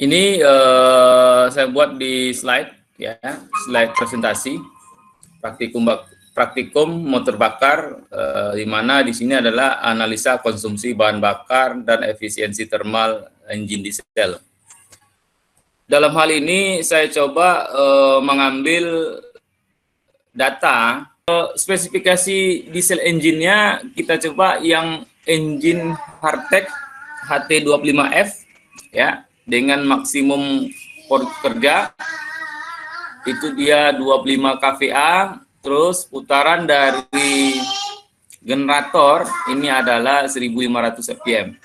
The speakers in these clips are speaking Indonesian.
Ini saya buat di slide ya, slide presentasi praktikum motor bakar, di mana di sini adalah analisa konsumsi bahan bakar dan efisiensi thermal engine diesel. Dalam hal ini saya coba mengambil data spesifikasi diesel engine-nya. Kita coba yang engine Hardtech HT25F ya, dengan maksimum kerja itu dia 25 kVA, terus putaran dari generator ini adalah 1500 rpm.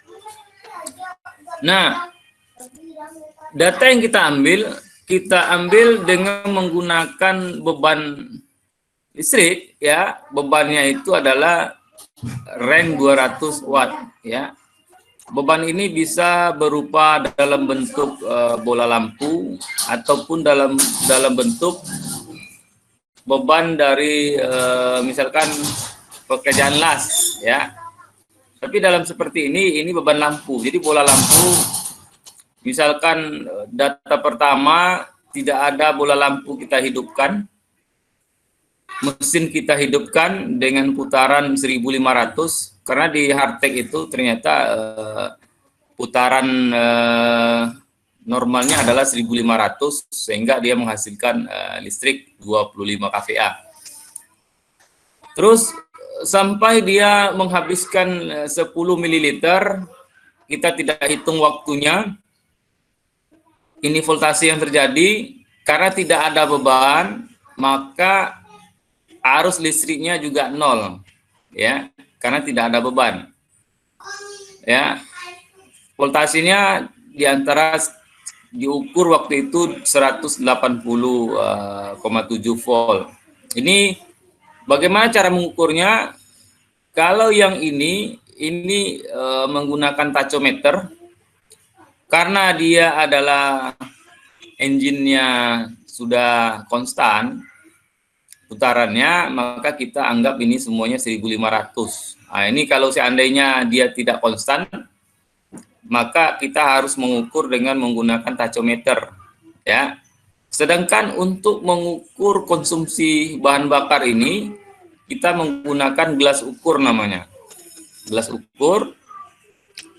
Nah, data yang kita ambil dengan menggunakan beban listrik ya. Bebannya itu adalah rank 200 watt ya. Beban ini bisa berupa dalam bentuk bola lampu ataupun dalam bentuk beban dari misalkan pekerjaan las ya. Tapi dalam seperti ini beban lampu. Jadi bola lampu, misalkan data pertama tidak ada bola lampu, kita hidupkan, mesin kita hidupkan dengan putaran 1500, karena di Hardtech itu ternyata putaran normalnya adalah 1500, sehingga dia menghasilkan listrik 25 kVA. Terus sampai dia menghabiskan 10 ml, kita tidak hitung waktunya. Ini voltase yang terjadi karena tidak ada beban, maka arus listriknya juga nol ya, karena tidak ada beban ya. Voltasenya diukur waktu itu 180,7 volt. Ini bagaimana cara mengukurnya? Kalau yang ini menggunakan tachometer, karena dia adalah engine-nya sudah konstan putarannya, maka kita anggap ini semuanya 1500. Nah, ini kalau seandainya dia tidak konstan, maka kita harus mengukur dengan menggunakan tachometer ya. Sedangkan untuk mengukur konsumsi bahan bakar ini, kita menggunakan gelas ukur namanya. Gelas ukur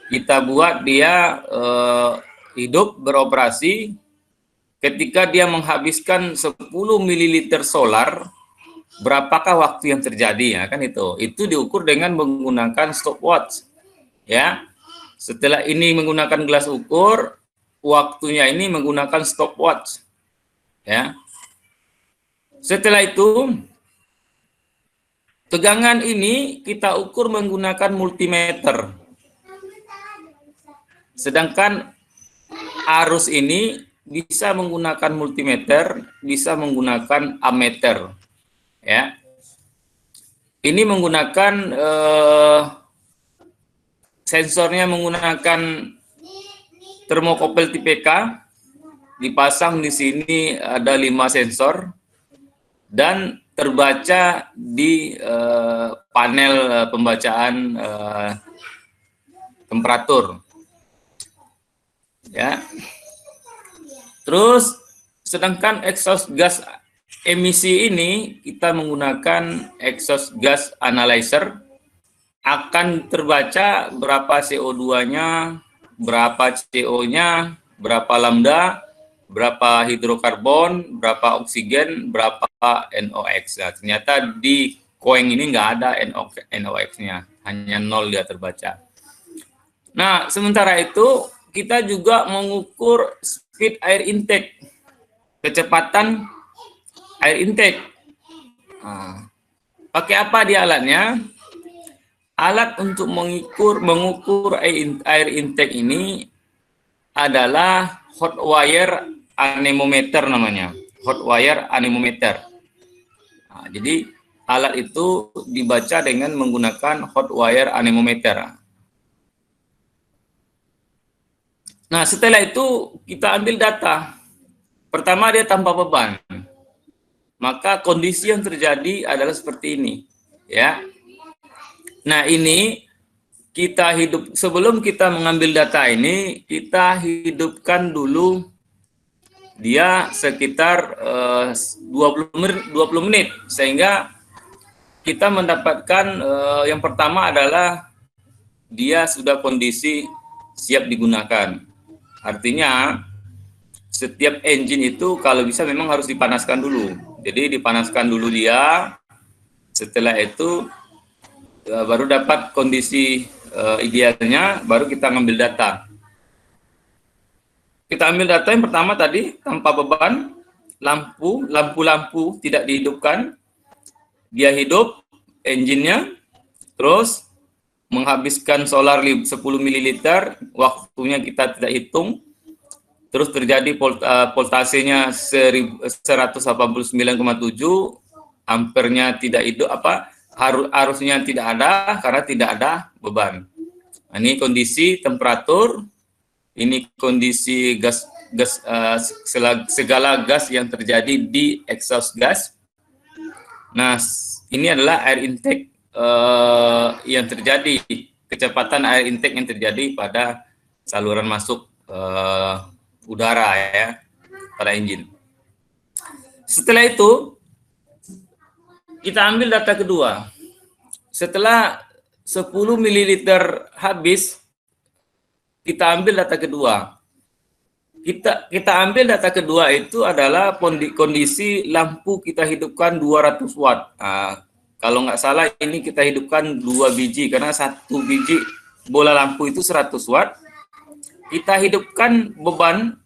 kita buat dia hidup, beroperasi. Ketika dia menghabiskan 10 ml solar, berapakah waktu yang terjadi ya, kan itu diukur dengan menggunakan stopwatch ya. Setelah ini menggunakan gelas ukur, waktunya ini menggunakan stopwatch ya. Setelah itu tegangan ini kita ukur menggunakan multimeter, sedangkan arus ini bisa menggunakan multimeter, bisa menggunakan ammeter ya. Ini menggunakan sensornya menggunakan termokopel tipe K, dipasang di sini ada 5 sensor dan terbaca di panel pembacaan temperatur ya. Terus sedangkan exhaust gas emisi ini kita menggunakan exhaust gas analyzer, akan terbaca berapa CO2-nya, berapa CO-nya, berapa lambda, berapa hidrokarbon, berapa oksigen, berapa NOx. Nah, ternyata di Coeng ini nggak ada NOx-nya, hanya 0 dia terbaca. Nah, sementara itu kita juga mengukur speed air intake, kecepatan air intake. Nah, pakai apa dia alatnya? Alat untuk mengukur air intake ini adalah hot wire anemometer namanya, hot wire anemometer. Nah, jadi alat itu dibaca dengan menggunakan hot wire anemometer. Nah, setelah itu kita ambil data. Pertama dia tanpa beban. Maka kondisi yang terjadi adalah seperti ini, ya. Nah, ini sebelum kita mengambil data ini, kita hidupkan dulu dia sekitar 20 menit sehingga kita mendapatkan yang pertama adalah dia sudah kondisi siap digunakan. Artinya setiap engine itu kalau bisa memang harus dipanaskan dulu. Jadi dipanaskan dulu dia, setelah itu baru dapat kondisi idealnya, baru kita ngambil data. Kita ambil data yang pertama tadi, tanpa beban, lampu tidak dihidupkan, dia hidup, engine-nya, terus menghabiskan solar 10 ml, waktunya kita tidak hitung, terus terjadi voltasenya 189,7, ampernya tidak hidup, arusnya tidak ada karena tidak ada beban. Nah, ini kondisi temperatur, ini kondisi segala gas yang terjadi di exhaust gas. Nah, ini adalah air intake yang terjadi, kecepatan air intake yang terjadi pada saluran masuk udara ya pada engine. Setelah itu kita ambil data kedua. Setelah 10 ml habis, kita ambil data kedua. Kita ambil data kedua itu adalah kondisi lampu kita hidupkan 200 watt. Nah, kalau nggak salah ini kita hidupkan 2 biji karena 1 biji bola lampu itu 100 watt. Kita hidupkan beban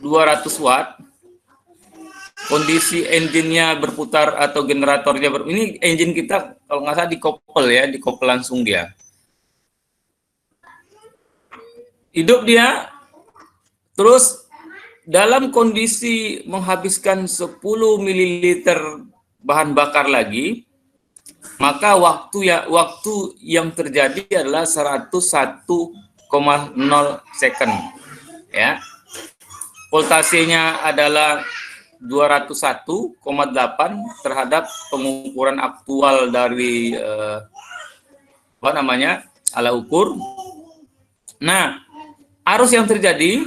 200 watt. Kondisi engine-nya berputar atau generatornya ini engine kita kalau nggak salah dikoppel langsung dia. Hidup dia, terus dalam kondisi menghabiskan 10 ml bahan bakar lagi, maka waktu yang terjadi adalah 101,0 second. Ya. Voltasenya adalah 201,8 terhadap pengukuran aktual dari alat ukur. Nah, arus yang terjadi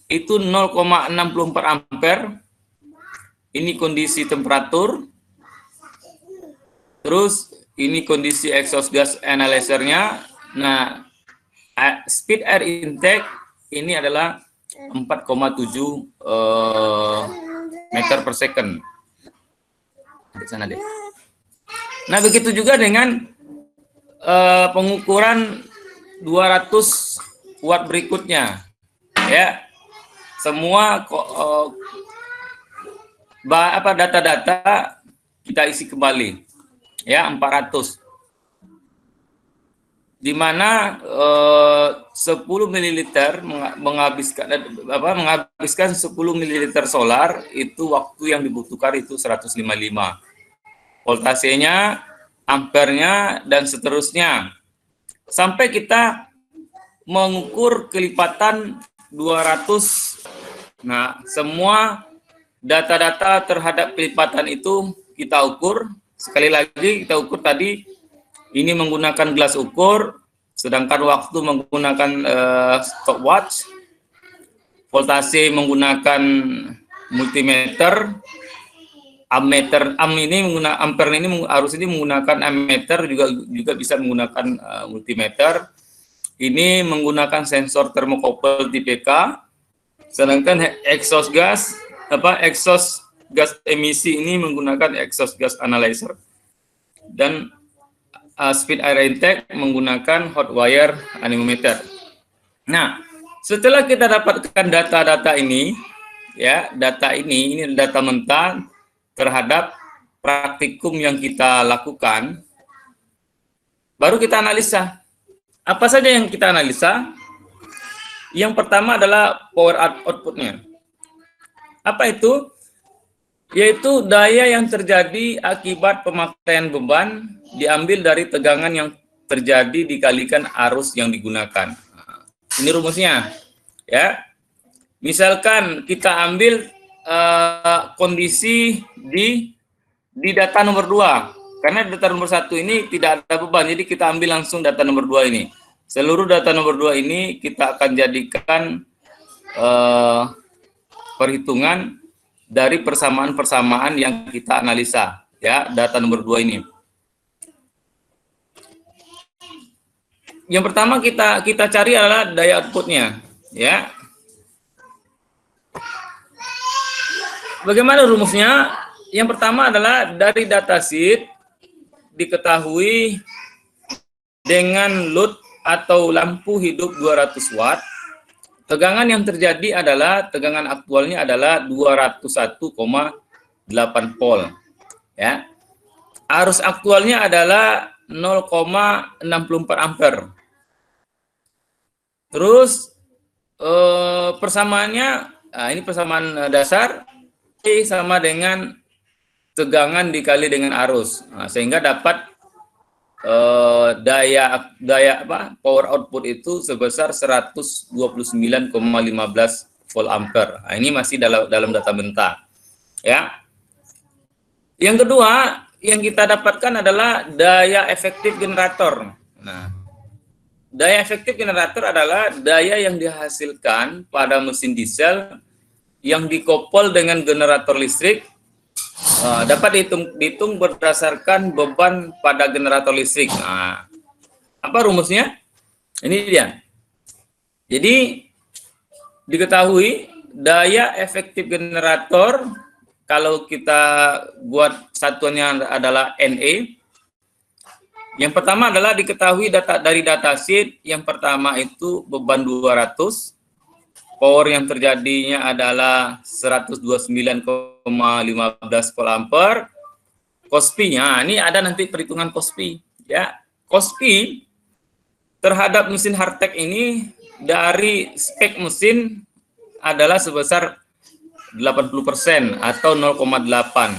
itu 0,64 ampere. Ini kondisi temperatur. Terus ini kondisi exhaust gas analyzer-nya. Nah, speed air intake ini adalah 4,7 meter per second. Di sana deh. Nah, begitu juga dengan pengukuran 200 watt berikutnya, ya. Semua data-data kita isi kembali, ya 400. Di mana 10 ml menghabiskan 10 ml solar itu waktu yang dibutuhkan itu 155. Voltasenya, ampernya dan seterusnya. Sampai kita mengukur kelipatan 200. Nah, semua data-data terhadap kelipatan itu kita ukur. Sekali lagi kita ukur tadi, ini menggunakan gelas ukur, sedangkan waktu menggunakan stopwatch. Voltase menggunakan multimeter. Ammeter, ampere ini harus ini menggunakan ammeter, juga bisa menggunakan multimeter. Ini menggunakan sensor thermocouple tipe K. Sedangkan exhaust gas emisi ini menggunakan exhaust gas analyzer. Dan speed air intake menggunakan hot wire anemometer. Nah, setelah kita dapatkan data-data ini, ya, ini data mentah terhadap praktikum yang kita lakukan, baru kita analisa. Apa saja yang kita analisa? Yang pertama adalah power output-nya. Apa itu? Yaitu daya yang terjadi akibat pemakaian beban diambil dari tegangan yang terjadi dikalikan arus yang digunakan. Ini rumusnya, ya. Misalkan kita ambil kondisi di data nomor 2, Karena data nomor 1 ini tidak ada beban, jadi kita ambil langsung data nomor 2 ini. Seluruh data nomor 2 ini kita akan jadikan perhitungan dari persamaan-persamaan yang kita analisa, ya, data nomor 2 ini. Yang pertama kita cari adalah daya outputnya, ya. Bagaimana rumusnya? Yang pertama adalah dari datasheet diketahui dengan load atau lampu hidup 200 watt. Tegangan yang terjadi adalah tegangan aktualnya adalah 201,8 volt. Ya. Arus aktualnya adalah 0,64 ampere. Terus persamaannya, ini persamaan dasar, I sama dengan tegangan dikali dengan arus, sehingga dapat power output itu sebesar 129,15 volt ampere. Nah, ini masih dalam data mentah, ya. Yang kedua yang kita dapatkan adalah daya efektif generator. Nah, daya efektif generator adalah daya yang dihasilkan pada mesin diesel yang dikoppel dengan generator listrik. Dapat dihitung berdasarkan beban pada generator listrik. Nah, apa rumusnya? Ini dia. Jadi diketahui daya efektif generator, kalau kita buat satuannya adalah NE. Yang pertama adalah diketahui dari datasheet. Yang pertama itu beban 200. Power yang terjadinya adalah 129,15 volt ampere. Cosp-nya, ini ada nanti perhitungan Cosp, ya. Cosp terhadap mesin hardtech ini dari spek mesin adalah sebesar 80% atau 0,8.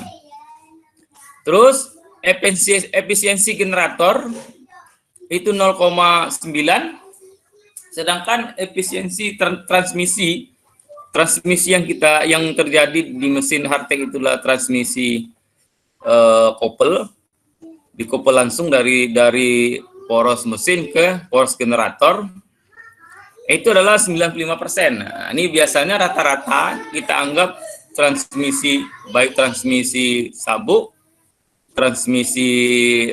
Terus efisiensi generator itu 0,9. Sedangkan efisiensi transmisi yang terjadi di mesin hardtech itulah transmisi koppel, dikoppel langsung dari poros mesin ke poros generator, itu adalah 95%. Nah, ini biasanya rata-rata kita anggap transmisi, baik transmisi sabuk, transmisi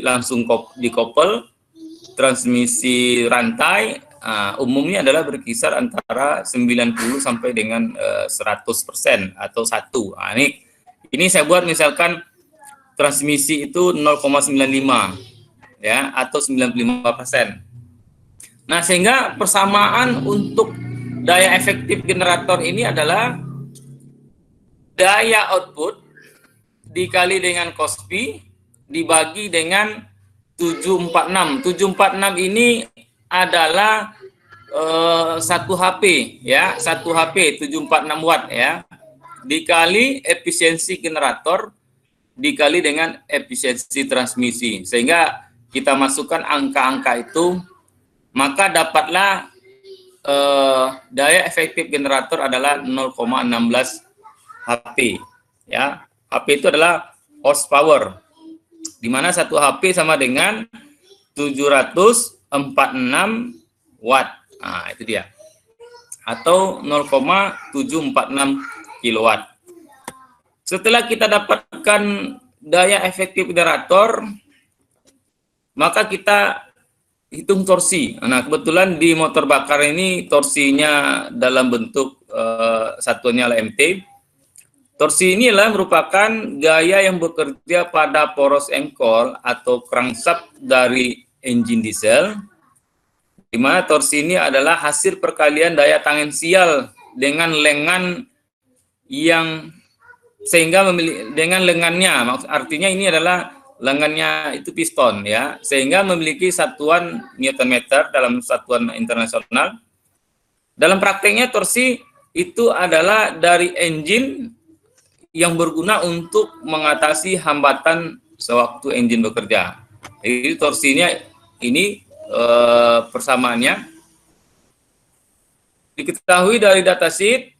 langsung dikoppel, transmisi rantai, umumnya adalah berkisar antara 90 sampai dengan 100% atau 1. Nah, ini saya buat misalkan transmisi itu 0,95, ya, atau 95%. Nah, sehingga persamaan untuk daya efektif generator ini adalah daya output dikali dengan Cosp dibagi dengan 746. 746 ini adalah 1 HP, ya, 1 HP 746 watt, ya, dikali efisiensi generator dikali dengan efisiensi transmisi, sehingga kita masukkan angka-angka itu, maka dapatlah daya efektif generator adalah 0,16 HP, ya. HP itu adalah horsepower, di mana 1 HP sama dengan 746 watt. Nah, itu dia. Atau 0,746 kilowatt. Setelah kita dapatkan daya efektif generator, maka kita hitung torsi. Nah, kebetulan di motor bakar ini torsinya dalam bentuk satuannya LMT. Torsi ini adalah merupakan gaya yang bekerja pada poros engkol atau crankshaft dari engine diesel, di mana torsi ini adalah hasil perkalian daya tangensial dengan lengan yang sehingga dengan lengannya, artinya ini adalah lengannya itu piston, ya, sehingga memiliki satuan Newton meter dalam satuan internasional. Dalam prakteknya torsi itu adalah dari engine yang berguna untuk mengatasi hambatan sewaktu engine bekerja. Jadi torsinya ini persamaannya diketahui dari datasheet,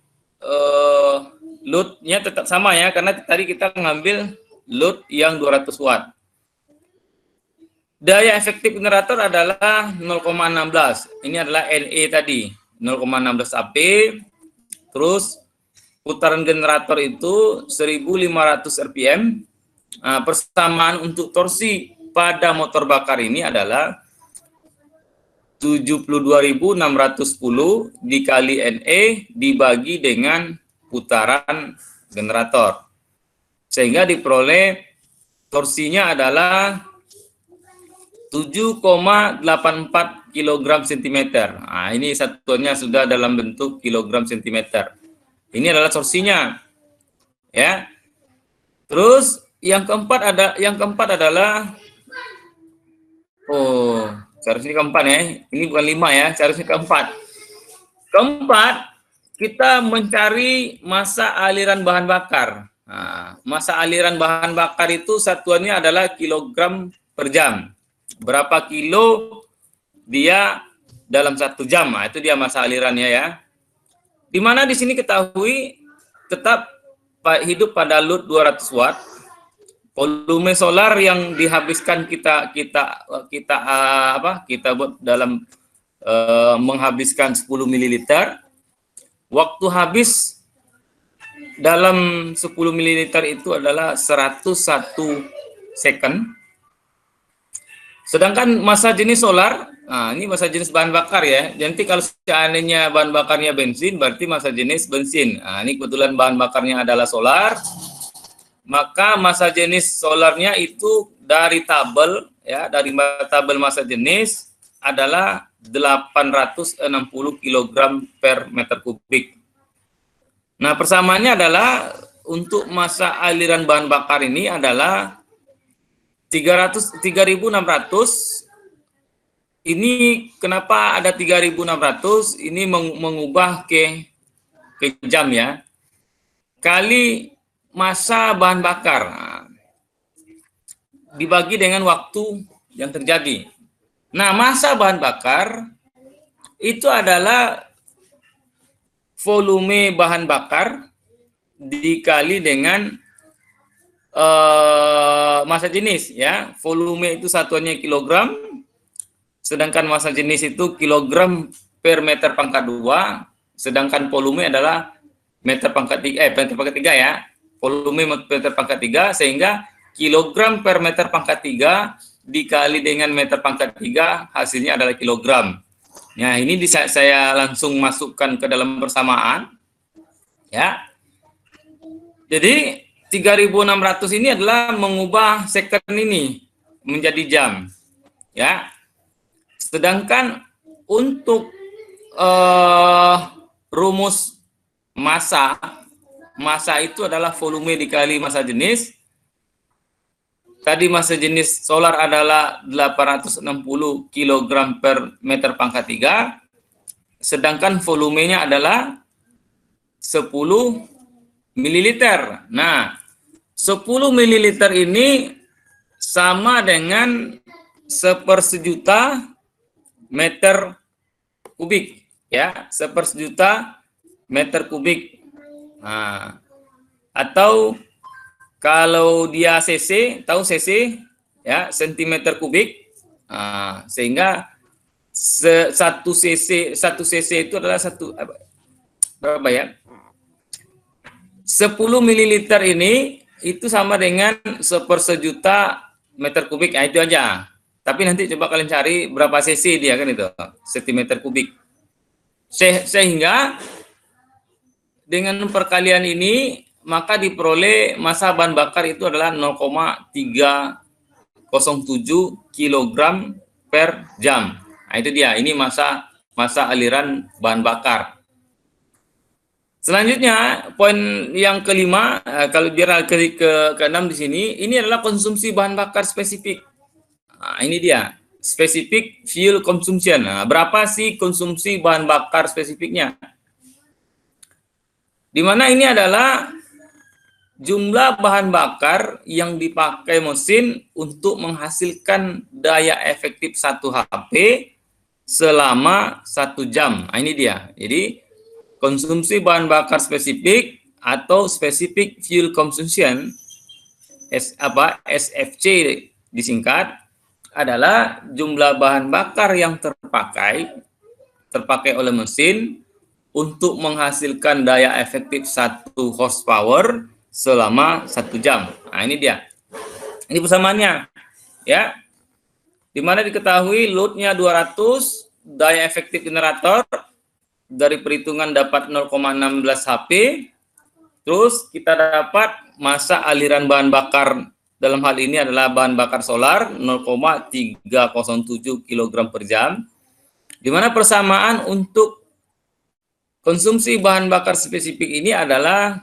load-nya tetap sama, ya, karena tadi kita mengambil load yang 200 watt. Daya efektif generator adalah 0,16. Ini adalah NE tadi, 0,16 AP. Terus putaran generator itu 1500 rpm. Nah, persamaan untuk torsi pada motor bakar ini adalah 72.610 dikali NE dibagi dengan putaran generator. Sehingga diperoleh torsinya adalah 7,84 kg cm. Nah, ini satuannya sudah dalam bentuk kilogram centimeter. Ini adalah torsinya. Ya. Terus yang keempat adalah seharusnya keempat ya. Ini bukan 5 ya, seharusnya keempat. Keempat, kita mencari massa aliran bahan bakar. Nah, massa aliran bahan bakar itu satuannya adalah kilogram per jam. Berapa kilo dia dalam 1 jam. Nah, itu dia massa alirannya ya. Di mana di sini ketahui tetap hidup pada load 200 watt. Volume solar yang dihabiskan kita buat dalam menghabiskan 10 ml. Waktu habis dalam 10 ml itu adalah 101 second. Sedangkan massa jenis solar, nah ini massa jenis bahan bakar ya. Nanti kalau seandainya bahan bakarnya bensin, berarti massa jenis bensin. Nah, ini kebetulan bahan bakarnya adalah solar, maka massa jenis solarnya itu dari tabel ya, dari tabel massa jenis adalah 860 kg per meter kubik. Nah, persamaannya adalah untuk massa aliran bahan bakar ini adalah 3.600. Ini kenapa ada 3.600? Ini mengubah ke jam ya. Kali massa bahan bakar. Nah, dibagi dengan waktu yang terjadi. Nah, massa bahan bakar itu adalah volume bahan bakar dikali dengan massa jenis ya. Volume itu satuannya kilogram, sedangkan massa jenis itu kilogram per meter pangkat 2, sedangkan volume adalah meter pangkat 3 ya. Volume meter pangkat 3, sehingga kilogram per meter pangkat 3 dikali dengan meter pangkat 3 hasilnya adalah kilogram. Nah, ini saya langsung masukkan ke dalam persamaan ya. Jadi 3.600 ini adalah mengubah second ini menjadi jam ya. Sedangkan untuk rumus massa itu adalah volume dikali massa jenis. Tadi massa jenis solar adalah 860 kg per meter pangkat 3, sedangkan volumenya adalah 10 mililiter. Nah, 10 mililiter ini sama dengan 1/1000 meter kubik ya, 1/1000 meter kubik. Nah, atau kalau dia cc, tahu cc ya, sentimeter kubik. Nah, sehingga 1 cc itu adalah berapa ya? 10 mililiter ini itu sama dengan 1/1000 meter kubik. Nah, itu aja. Tapi nanti coba kalian cari berapa cc dia kan itu, sentimeter kubik. Sehingga dengan perkalian ini maka diperoleh massa bahan bakar itu adalah 0,307 kg per jam. Nah, itu dia. Ini massa aliran bahan bakar. Selanjutnya, poin yang kelima, kalau biar ke-6 di sini, ini adalah konsumsi bahan bakar spesifik. Nah, ini dia, specific fuel consumption. Nah, berapa sih konsumsi bahan bakar spesifiknya? Di mana ini adalah jumlah bahan bakar yang dipakai mesin untuk menghasilkan daya efektif 1 HP selama 1 jam. Nah, ini dia. Jadi, konsumsi bahan bakar spesifik atau specific fuel consumption SFC disingkat adalah jumlah bahan bakar yang terpakai oleh mesin untuk menghasilkan daya efektif 1 horsepower selama 1 jam. Nah, ini dia. Ini persamaannya. Ya. Di mana diketahui loadnya 200, daya efektif generator dari perhitungan dapat 0,16 HP. Terus kita dapat masa aliran bahan bakar dalam hal ini adalah bahan bakar solar 0,307 kg per jam. Di mana persamaan untuk konsumsi bahan bakar spesifik ini adalah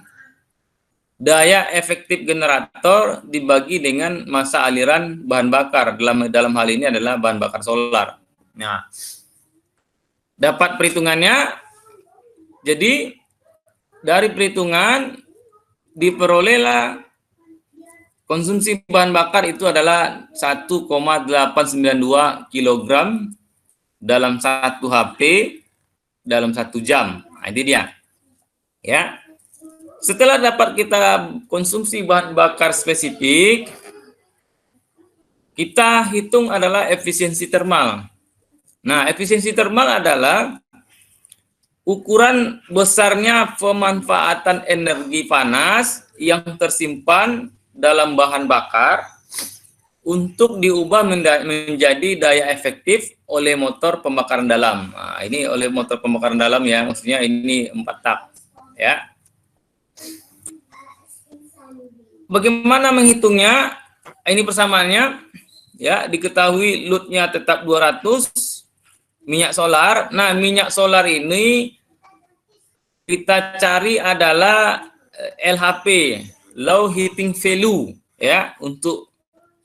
daya efektif generator dibagi dengan masa aliran bahan bakar, dalam hal ini adalah bahan bakar solar. Nah, dapat perhitungannya. Jadi dari perhitungan diperolehlah konsumsi bahan bakar itu adalah 1,892 kg dalam 1 HP dalam 1 jam. Nah, ini dia. Ya. Setelah dapat kita konsumsi bahan bakar spesifik, kita hitung adalah efisiensi termal. Nah, efisiensi termal adalah ukuran besarnya pemanfaatan energi panas yang tersimpan dalam bahan bakar untuk diubah menjadi daya efektif oleh motor pembakaran dalam. Nah, ini oleh motor pembakaran dalam ya, maksudnya ini 4 tak. Ya. Bagaimana menghitungnya? Ini persamaannya. Ya, diketahui loadnya tetap 200 minyak solar. Nah, minyak solar ini kita cari adalah LHP, low heating value, ya, untuk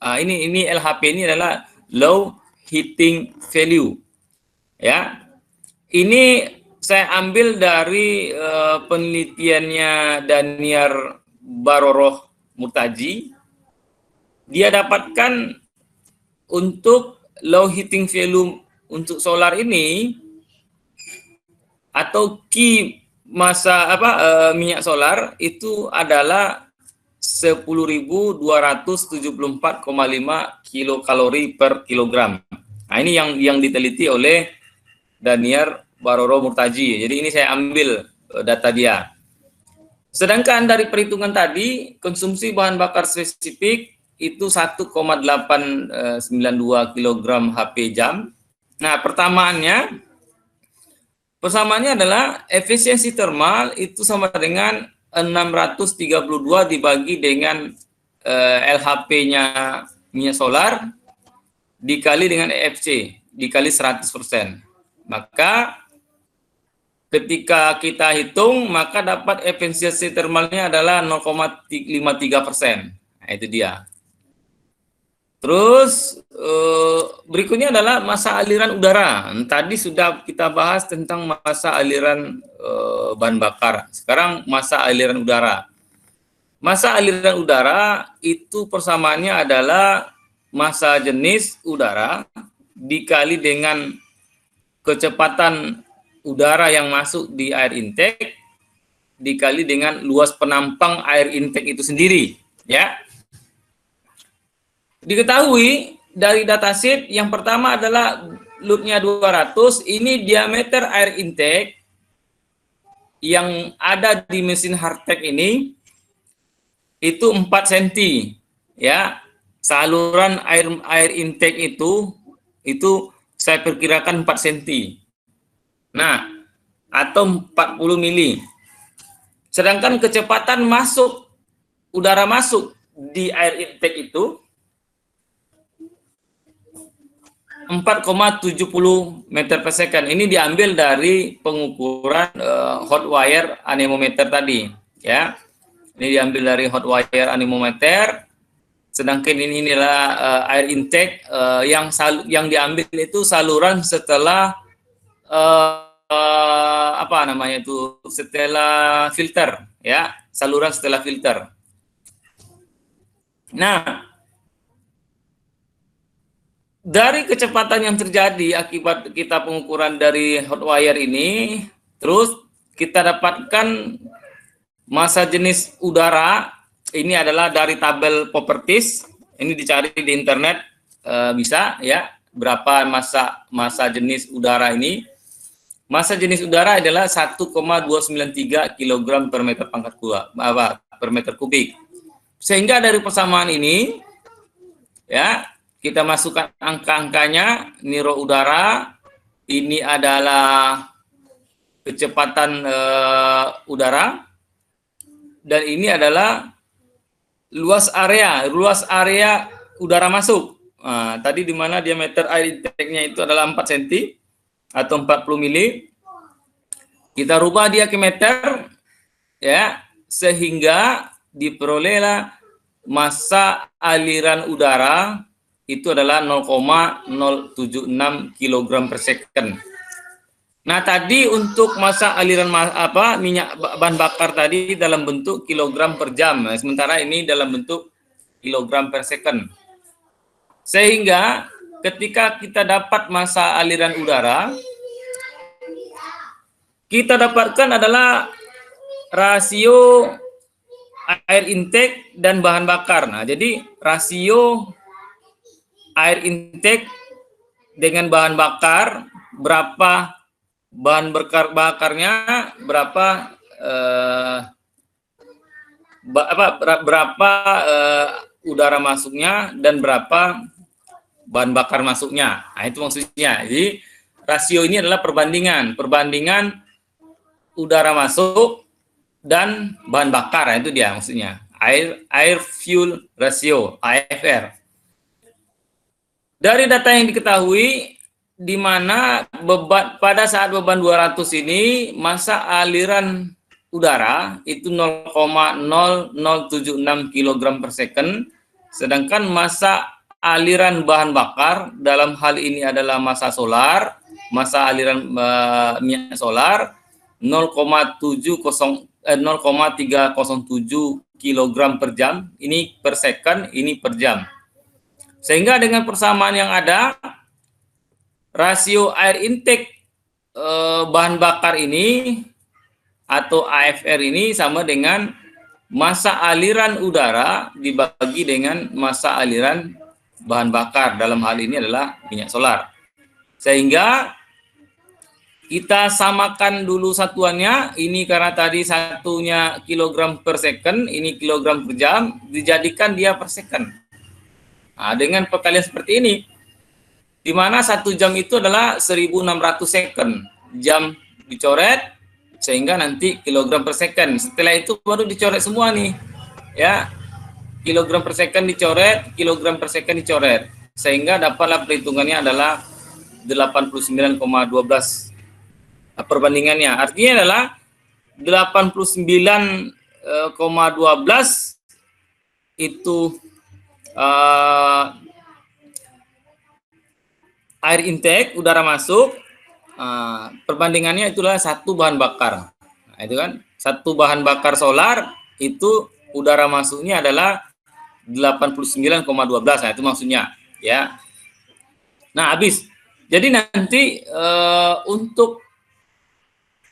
ini LHP ini adalah low heating value, ya. Ini saya ambil dari penelitiannya Daniar Baroroh Murtaji. Dia dapatkan untuk low heating value untuk solar ini atau key masa minyak solar itu adalah 10.274,5 kilokalori per kilogram. Nah, ini yang diteliti oleh Daniar Baroroh Murtaji. Jadi ini saya ambil data dia. Sedangkan dari perhitungan tadi, konsumsi bahan bakar spesifik itu 1,892 kg HP jam. Nah, persamaannya adalah efisiensi termal itu sama dengan 632 dibagi dengan LHP-nya minyak solar dikali dengan EFC dikali 100%. Maka ketika kita hitung maka dapat efisiensi termalnya adalah 0,53%. Nah, itu dia. Terus berikutnya adalah masa aliran udara. Tadi sudah kita bahas tentang masa aliran bahan bakar. Sekarang masa aliran udara. Masa aliran udara itu persamaannya adalah massa jenis udara dikali dengan kecepatan udara yang masuk di air intake dikali dengan luas penampang air intake itu sendiri, ya. Diketahui dari datasheet yang pertama adalah loadnya 200, ini diameter air intake yang ada di mesin hardtech ini itu 4 cm, ya. Saluran air intake itu saya perkirakan 4 cm. Nah, atau 40 mili. Sedangkan kecepatan udara masuk di air intake itu 4,70 meter per second. Ini diambil dari pengukuran hot wire anemometer tadi, ya. Ini diambil dari hot wire anemometer. Sedangkan ini adalah air intake yang diambil itu saluran setelah setelah filter, ya, saluran setelah filter. Nah, dari kecepatan yang terjadi akibat kita pengukuran dari hot wire ini, terus kita dapatkan massa jenis udara, ini adalah dari tabel properties, ini dicari di internet, bisa ya, berapa massa jenis udara ini. Massa jenis udara adalah 1,293 kg per meter pangkat per meter kubik. Sehingga dari persamaan ini ya, kita masukkan angka-angkanya. Niro udara ini adalah kecepatan udara, dan ini adalah luas area udara masuk. Nah, tadi di mana diameter air intake-nya itu adalah 4 cm atau 40 mili. Kita rubah dia ke meter ya, sehingga diperolehlah massa aliran udara itu adalah 0,076 kg per second. Nah, tadi untuk massa aliran minyak bahan bakar tadi dalam bentuk kilogram per jam. Nah, sementara ini dalam bentuk kilogram per second. Sehingga ketika kita dapat massa aliran udara, kita dapatkan adalah rasio air intake dan bahan bakar. Nah, jadi rasio air intake dengan bahan bakar, berapa bahan bakarnya, berapa udara masuknya, dan berapa bahan bakar masuknya. Nah, itu maksudnya. Jadi rasio ini adalah perbandingan udara masuk dan bahan bakar. Nah, itu dia maksudnya. Air fuel ratio, AFR. Dari data yang diketahui, di mana pada saat beban 200 ini massa aliran udara itu 0,0076 kg per second, sedangkan massa aliran bahan bakar dalam hal ini adalah massa aliran minyak solar 0,307 kg per jam, ini per second, ini per jam. Sehingga dengan persamaan yang ada, rasio air intake bahan bakar ini atau AFR ini sama dengan massa aliran udara dibagi dengan massa aliran bahan bakar, dalam hal ini adalah minyak solar. Sehingga kita samakan dulu satuannya, ini karena tadi satunya kilogram per second, ini kilogram per jam, dijadikan dia per second. Nah, dengan perkalian seperti ini, di mana 1 jam itu adalah 1600 second. Jam dicoret, sehingga nanti kilogram per second. Setelah itu baru dicoret semua nih. Ya, kilogram per second dicoret, kilogram per second dicoret. Sehingga dapatlah perhitungannya adalah 89,12. Perbandingannya artinya adalah 89,12 itu air intake, udara masuk, perbandingannya itulah satu bahan bakar. Nah, itu kan, satu bahan bakar solar itu udara masuknya adalah 89,12. Nah, itu maksudnya ya. Nah, habis. Jadi nanti untuk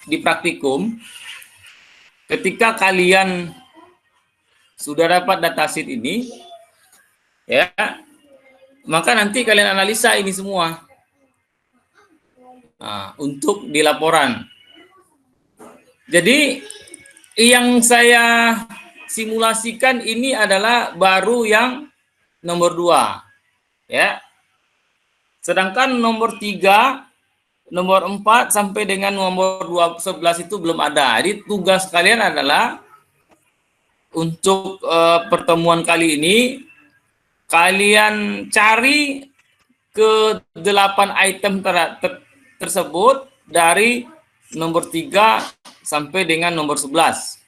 di praktikum, ketika kalian sudah dapat datasheet ini ya, maka nanti kalian analisa ini semua untuk di laporan. Jadi yang saya simulasikan ini adalah baru yang nomor 2 ya. Sedangkan nomor 3, nomor 4 sampai dengan nomor 11 itu belum ada. Jadi tugas kalian adalah untuk pertemuan kali ini, kalian cari ke 8 item tersebut dari nomor 3 sampai dengan nomor 11.